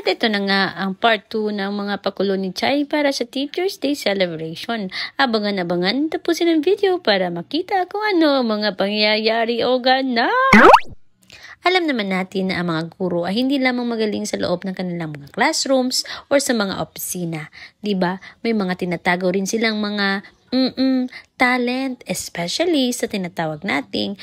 At ito na nga ang part 2 ng mga pakulo ni Chai para sa Teacher's Day celebration. Abangan-abangan, tapusin ang video para makita kung ano ang mga pangyayari o ganap. Alam naman natin na ang mga guro ay hindi lamang magaling sa loob ng kanilang mga classrooms or sa mga opisina. Diba? May mga tinatago rin silang mga talent, especially sa tinatawag nating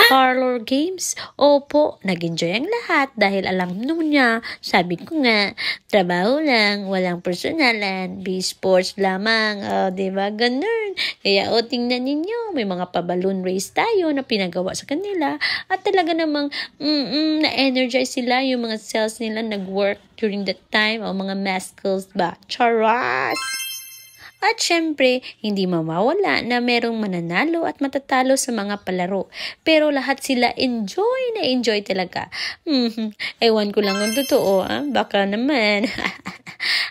parlor games. Opo, nag-enjoy ang lahat dahil alam niya, sabi ko nga, trabaho lang, walang personalan, be sports lamang, diba? Ganun. Kaya tingnan ninyo, may mga pa-balloon race tayo na pinagawa sa kanila at talaga namang na-energize sila, yung mga cells nila nag-work during that time, o mga muscles ba? Charas! At syempre, hindi mawawala na merong mananalo at matatalo sa mga palaro. Pero lahat sila enjoy na enjoy talaga. Ewan ko lang ang totoo, baka naman.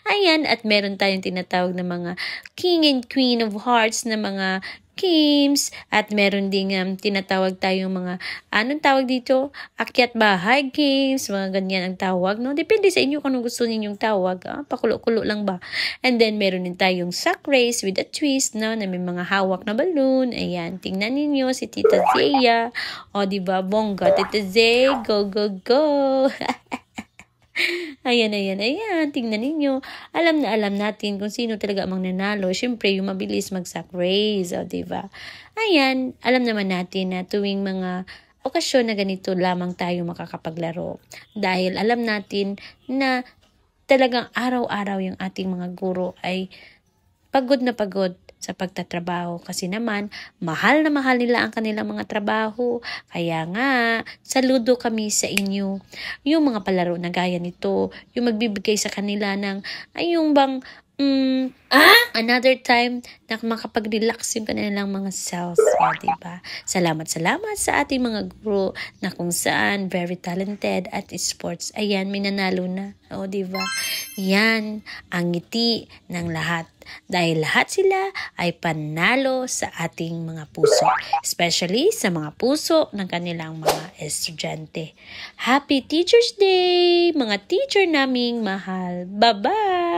Ayan, at meron tayong tinatawag na mga King and Queen of Hearts na mga games. At meron ding tinatawag tayong mga, anong tawag dito? Akyat bahay games, mga ganyan ang tawag, no? Depende sa inyo kung anong gusto ninyong tawag. Pakulo-kulo lang ba? And then, meron din tayong sack race with a twist, no? Na may mga hawak na balloon. Ayan, tingnan ninyo si Tita Zea. O, diba? Bongga, Tita Zea, go, go, go! Ayan. Tingnan ninyo. Alam natin kung sino talaga ang nanalo. Siyempre, yung mabilis mag-sack race. O, diba? Ayan, alam naman natin na tuwing mga okasyon na ganito lamang tayo makakapaglaro. Dahil alam natin na talagang araw-araw yung ating mga guro ay pagod na pagod sa pagtatrabaho kasi naman mahal na mahal nila ang kanilang mga trabaho. Kaya nga, saludo kami sa inyo. Yung mga palaro na gaya nito, yung magbibigay sa kanila ng yung bang another time na makapag-relax yung kanilang mga cells. Diba? Salamat sa ating mga guro na kung saan very talented at sports. Ayan, may nanalo na. Diba? Yan ang ngiti ng lahat. Dahil lahat sila ay panalo sa ating mga puso. Especially sa mga puso ng kanilang mga estudyante. Happy Teacher's Day! Mga teacher naming mahal. Bye-bye!